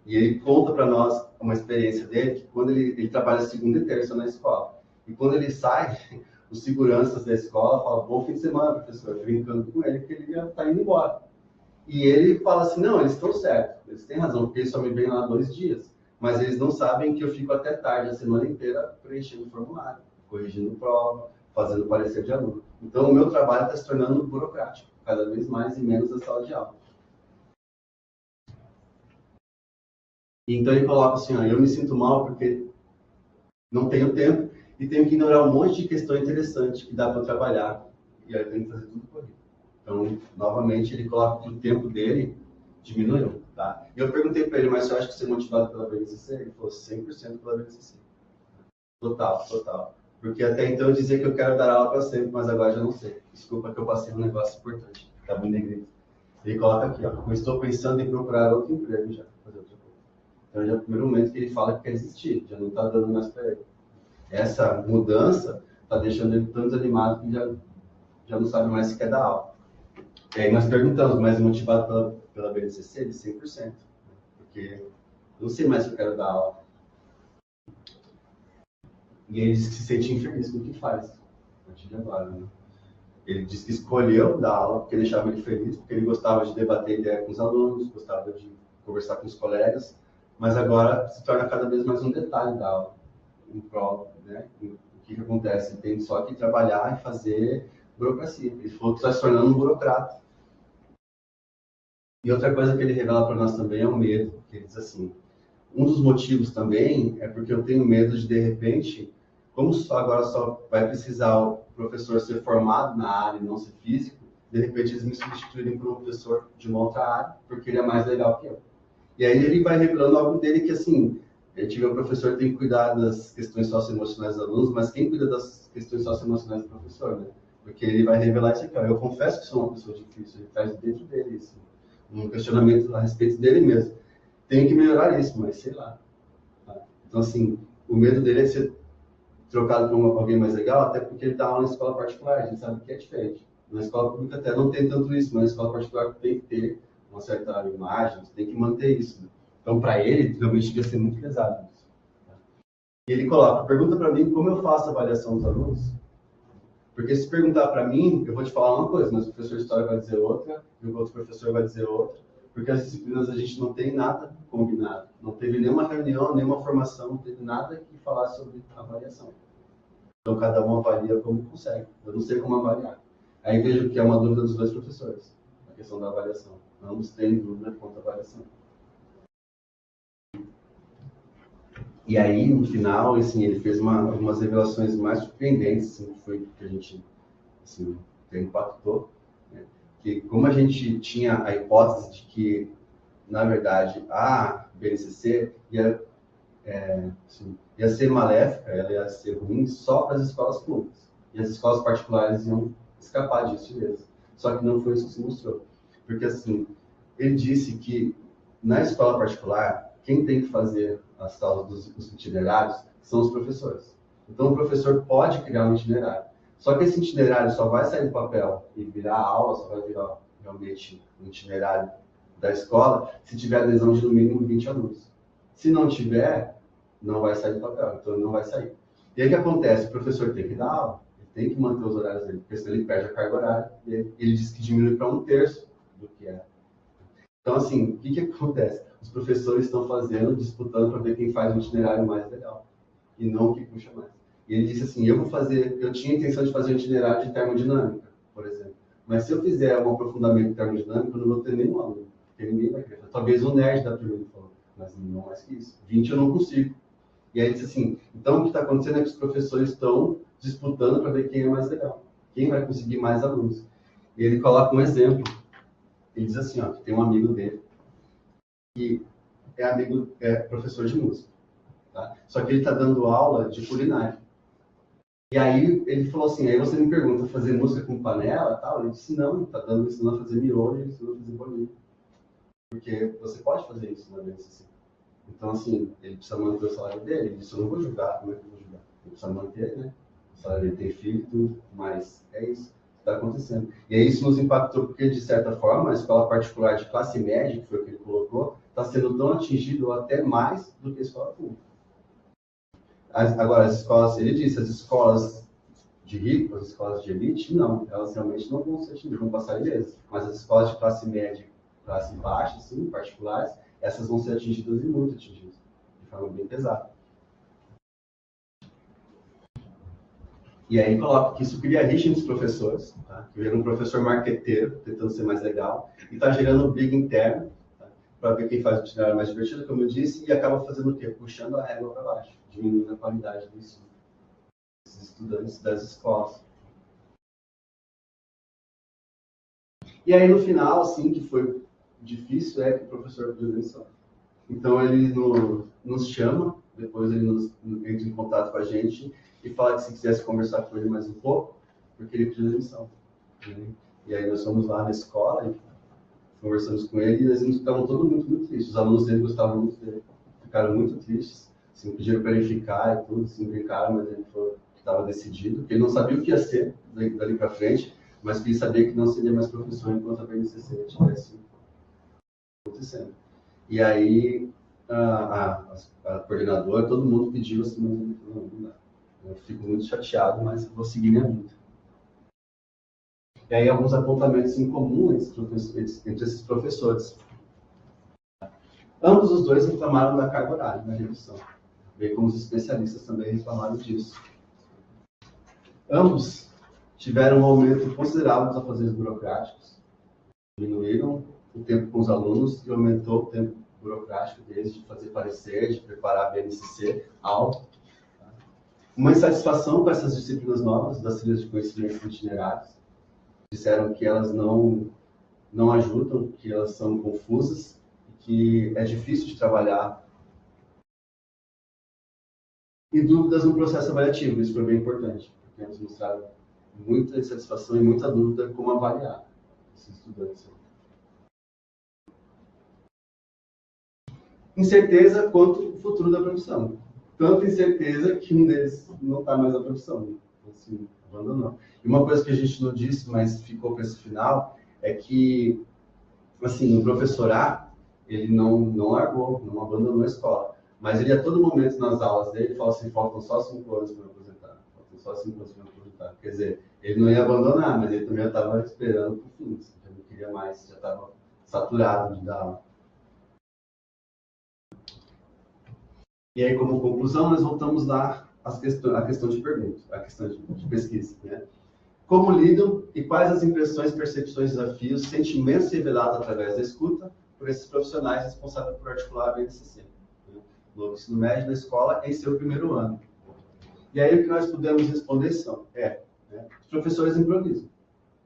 E ele conta para nós uma experiência dele, que quando ele trabalha segunda e terça na escola. E quando ele sai, os seguranças da escola falam, bom fim de semana, professor, brincando com ele, porque ele já está indo embora. E ele fala assim, não, eles estão certos, eles têm razão, porque eles só me vêm lá 2 dias. Mas eles não sabem que eu fico até tarde, a semana inteira, preenchendo formulário, corrigindo prova, fazendo parecer de aluno. Então, o meu trabalho está se tornando burocrático, cada vez mais e menos na sala de aula. E então ele coloca assim, ó, eu me sinto mal porque não tenho tempo e tenho que ignorar um monte de questão interessante que dá para trabalhar. E aí eu tenho que fazer tudo corrido. Então, novamente, ele coloca que o tempo dele diminuiu. Tá? E eu perguntei para ele, mas você acha que você é motivado pela BNCC? Ele falou 100% pela BNCC. Total, total. Porque até então eu dizia que eu quero dar aula para sempre, mas agora já não sei. Desculpa que eu passei um negócio importante. Tá bem negrito. Ele coloca aqui, ó, eu estou pensando em procurar outro emprego já. Fazer outra coisa. Então já é o primeiro momento que ele fala que quer desistir, já não está dando mais para ele. Essa mudança está deixando ele tão desanimado que já não sabe mais se quer dar aula. E aí nós perguntamos, mas motivado pela BNCC? Ele 100%. Porque não sei mais se eu quero dar aula. E ele diz que se sente infeliz com o que faz, a partir de agora. Né? Ele diz que escolheu dar aula porque deixava ele feliz, porque ele gostava de debater ideia com os alunos, gostava de conversar com os colegas, mas agora se torna cada vez mais um detalhe da aula, em prol, né? O que acontece? Ele tem só que trabalhar e fazer burocracia. Ele falou que está se tornando um burocrata. E outra coisa que ele revela para nós também é o medo, que ele diz assim, um dos motivos também é porque eu tenho medo de repente, como agora só vai precisar o professor ser formado na área e não ser físico, de repente eles me substituírem por um professor de uma outra área, porque ele é mais legal que eu. E aí ele vai revelando algo dele que, assim, a gente vê o professor que tem que cuidar das questões socioemocionais dos alunos, mas quem cuida das questões socioemocionais do professor, né? Porque ele vai revelar isso aqui, ó, eu confesso que sou uma pessoa difícil, ele traz dentro dele isso, um questionamento a respeito dele mesmo. Tenho que melhorar isso, mas sei lá. Tá? Então, assim, o medo dele é ser trocado por alguém mais legal, até porque ele dá aula na escola particular, a gente sabe que é diferente. Na escola pública até não tem tanto isso, mas na escola particular tem que ter uma certa imagem, você tem que manter isso. Né? Então, para ele, realmente devia ser muito pesado isso. Tá? E ele coloca, pergunta para mim como eu faço a avaliação dos alunos, porque se perguntar para mim, eu vou te falar uma coisa, mas o professor de história vai dizer outra, e o outro professor vai dizer outra, porque as disciplinas a gente não tem nada combinado. Não teve nenhuma reunião, nenhuma formação, não teve nada que falar sobre avaliação. Então, cada um avalia como consegue. Eu não sei como avaliar. Aí vejo que é uma dúvida dos 2 professores, a questão da avaliação. Ambos têm dúvida quanto à avaliação. E aí, no final, assim, ele fez algumas revelações mais surpreendentes, assim, que foi que a gente assim, impactou. Né? Que como a gente tinha a hipótese de que, na verdade, a BNCC ia ser maléfica, ela ia ser ruim só para as escolas públicas. E as escolas particulares iam escapar disso mesmo. Só que não foi isso que se mostrou. Porque, assim, ele disse que na escola particular, quem tem que fazer as aulas dos itinerários são os professores. Então, o professor pode criar um itinerário. Só que esse itinerário só vai sair do papel e virar aula, só vai virar realmente um itinerário da escola, se tiver adesão de no mínimo 20 alunos. Se não tiver, não vai sair do papel, então não vai sair. E aí o que acontece? O professor tem que dar aula, ele tem que manter os horários dele, porque senão ele perde a carga horária, e ele diz que diminui para 1/3 do que é. Então, assim, o que acontece? Os professores estão disputando para ver quem faz um itinerário mais legal, e não o que puxa mais. E ele disse assim, eu tinha a intenção de fazer um itinerário de termodinâmica, por exemplo, mas se eu fizer um aprofundamento de termodinâmica, eu não vou ter nenhum aluno, porque ninguém vai querer. Talvez o nerd da turma falou, mas não mais que isso. 20 eu não consigo. E aí ele disse assim, então o que está acontecendo é que os professores estão disputando para ver quem é mais legal, quem vai conseguir mais alunos. E ele coloca um exemplo. Ele diz assim, ó, que tem um amigo dele que é professor de música, tá? Só que ele está dando aula de culinária. E aí ele falou assim, aí você me pergunta, fazer música com panela e tal? Ele disse, não, ele está ensinando a fazer miolo e ensinando a fazer bolinho. Porque você pode fazer isso na BNCC. Então, assim, ele precisa manter o salário dele. Ele disse, eu não vou julgar, como é que eu vou julgar? Ele precisa manter, né? O salário dele tem filho e tudo, mas é isso que está acontecendo. E aí isso nos impactou porque, de certa forma, a escola particular de classe média, que foi o que ele colocou, está sendo tão atingido ou até mais do que a escola pública. Agora, as escolas, ele disse, as escolas de rico, as escolas de elite, não, elas realmente não vão ser atingidas, vão passar ilesas. Mas as escolas de classe média, classe baixa, sim, particulares, essas vão ser atingidas e muito atingidas, de forma bem pesada. E aí coloca que isso cria rixa entre os professores, tá? Que vira um professor marqueteiro, tentando ser mais legal, e está gerando briga interna, tá? Para ver quem faz o itinerário mais divertido, como eu disse, e acaba fazendo o quê? Puxando a régua para baixo, diminuindo a qualidade do ensino desses estudantes das escolas. E aí no final, assim, que foi difícil, é que o professor pediu demissão. Então ele nos chama, depois ele entra em contato com a gente e fala que se quisesse conversar com ele mais um pouco, porque ele pediu demissão. E aí nós fomos lá na escola e conversamos com ele e eles estavam todos muito tristes. Os alunos dele gostavam muito dele, ficaram muito tristes, assim, pediram para ele ficar e tudo, assim, brincaram, mas ele falou que estava decidido, que ele não sabia o que ia ser dali para frente, mas que ele sabia que não seria mais professor enquanto a BNCC estivesse acontecendo. E aí a coordenadora, todo mundo pediu assim, não dá. Eu fico muito chateado, mas vou seguir minha vida. E aí alguns apontamentos em comum entre esses professores. Ambos os dois reclamaram da carga horária, da redução, bem como os especialistas também reclamaram disso. Ambos tiveram um aumento considerável dos afazeres burocráticos, diminuíram o tempo com os alunos e aumentou o tempo burocrático deles de fazer parecer, de preparar a BNCC alto. Uma insatisfação com essas disciplinas novas das trilhas de conhecimentos itinerários. Disseram que elas não ajudam, que elas são confusas, que é difícil de trabalhar. E dúvidas no processo avaliativo, isso foi bem importante, porque eles mostraram muita insatisfação e muita dúvida como avaliar esses estudantes. Incerteza quanto o futuro da profissão. Tanta incerteza que um deles não está mais na profissão, assim, abandonou. E uma coisa que a gente não disse, mas ficou para esse final, é que, assim, o professor A, ele não largou, não abandonou a escola, mas ele a todo momento nas aulas dele fala assim, faltam só 5 anos para me aposentar, faltam só 5 anos para me aposentar. Quer dizer, ele não ia abandonar, mas ele também já estava esperando para o fim, assim, ele não queria mais, já estava saturado de dar aula. E aí, como conclusão, nós voltamos lá à questão de pergunta, à questão de pesquisa, né? Como lidam e quais as impressões, percepções, desafios, sentimentos revelados através da escuta por esses profissionais responsáveis por articular a BNCC, né? No ensino médio, na escola, em seu primeiro ano. E aí, o que nós pudemos responder né? Os professores improvisam.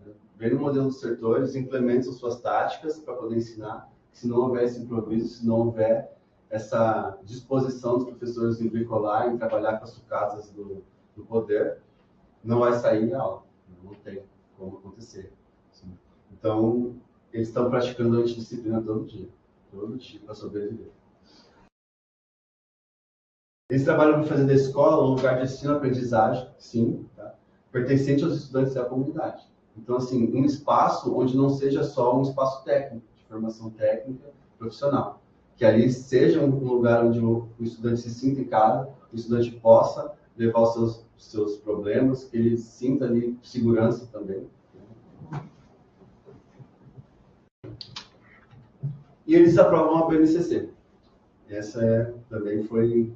Né? Vem no modelo dos setores, implementam suas táticas para poder ensinar. Se não houver esse improviso, se não houver essa disposição dos professores em bricolar, em trabalhar com as sucatas do poder, não vai sair a aula. Não tem como acontecer. Assim. Então, eles estão praticando a antidisciplina todo dia para sobreviver. Eles trabalham para fazer da escola um lugar de ensino-aprendizagem, sim, tá? Pertencente aos estudantes da comunidade. Então, assim, um espaço onde não seja só um espaço técnico, de formação técnica profissional. Que ali seja um lugar onde o estudante se sinta em casa, o estudante possa levar os seus problemas, que ele sinta ali segurança também. E eles aprovam a BNCC. Essa também foi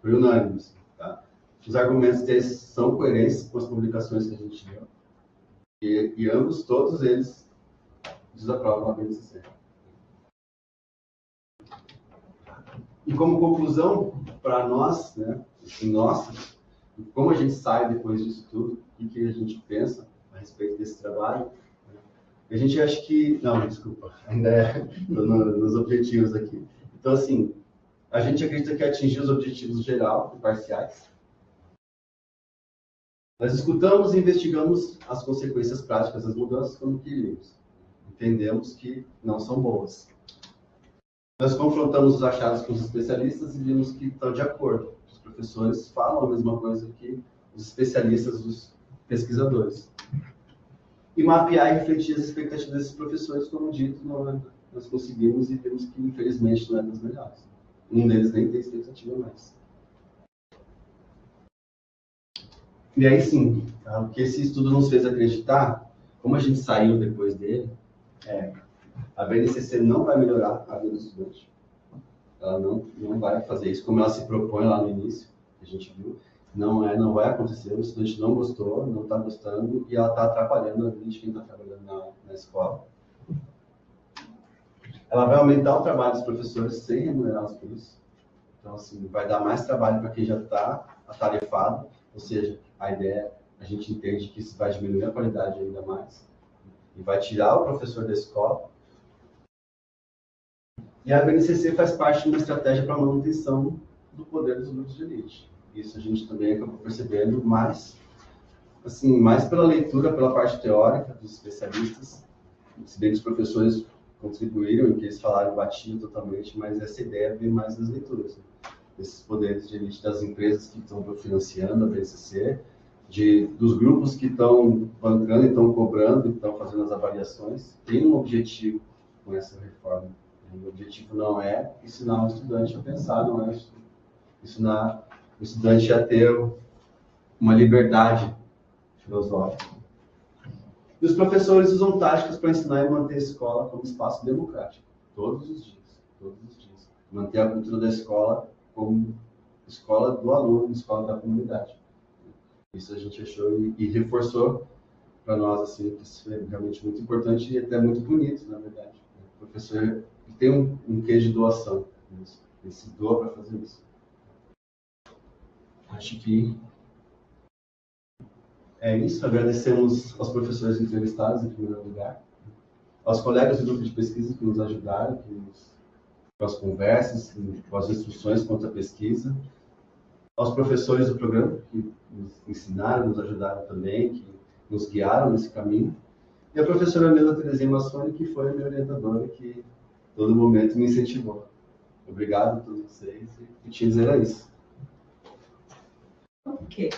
unânime. Tá? Os argumentos deles são coerentes com as publicações que a gente viu. E ambos, todos eles, desaprovam a BNCC. como conclusão, para nós, né, assim, nossa, como a gente sai depois disso tudo, o que a gente pensa a respeito desse trabalho, a gente acha que... Não, desculpa, ainda estou nos objetivos aqui. Então, assim, a gente acredita que atingir os objetivos geral e parciais. Nós escutamos e investigamos as consequências práticas das mudanças quando queríamos. Entendemos que não são boas. Nós confrontamos os achados com os especialistas e vimos que estão de acordo. Os professores falam a mesma coisa que os especialistas, os pesquisadores. E mapear e refletir as expectativas desses professores, como dito, nós conseguimos e vimos que, infelizmente, não é das melhores. Um deles nem tem expectativa mais. E aí, sim, tá? O que esse estudo nos fez acreditar, como a gente saiu depois dele, a BNCC não vai melhorar a vida do estudante. Ela não vai fazer isso como ela se propõe lá no início, que a gente viu. Não vai acontecer, o estudante não gostou, não está gostando, e ela está atrapalhando a vida de quem está trabalhando na escola. Ela vai aumentar o trabalho dos professores sem remunerá-los por isso. Então, assim, vai dar mais trabalho para quem já está atarefado, ou seja, a ideia, a gente entende que isso vai diminuir a qualidade ainda mais, e vai tirar o professor da escola. E a BNCC faz parte de uma estratégia para a manutenção do poder dos grupos de elite. Isso a gente também acabou percebendo mais pela leitura, pela parte teórica dos especialistas, se bem que os professores contribuíram e que eles falaram batiam totalmente, mas essa ideia vem mais das leituras, né? Desses poderes de elite das empresas que estão financiando a BNCC, dos grupos que estão bancando e estão cobrando e estão fazendo as avaliações. Tem um objetivo com essa reforma. O objetivo não é ensinar o estudante a pensar, não é ensinar o estudante a ter uma liberdade filosófica. E os professores usam táticas para ensinar e manter a escola como espaço democrático, todos os dias. Manter a cultura da escola como escola do aluno, escola da comunidade. Isso a gente achou e reforçou para nós, assim, que isso é realmente muito importante e até muito bonito, na verdade. O professor tem um quê de doação, ele se doa para fazer isso. Acho que é isso. Agradecemos aos professores entrevistados, em primeiro lugar, aos colegas do grupo de pesquisa que nos ajudaram, com as conversas, com as instruções quanto à pesquisa, aos professores do programa, que nos ensinaram, nos ajudaram também, que nos guiaram nesse caminho, e a professora Nela Terezinha Massoni, que foi a minha orientadora, que todo momento me incentivou. Obrigado a todos vocês, e te dizer isso. Ok.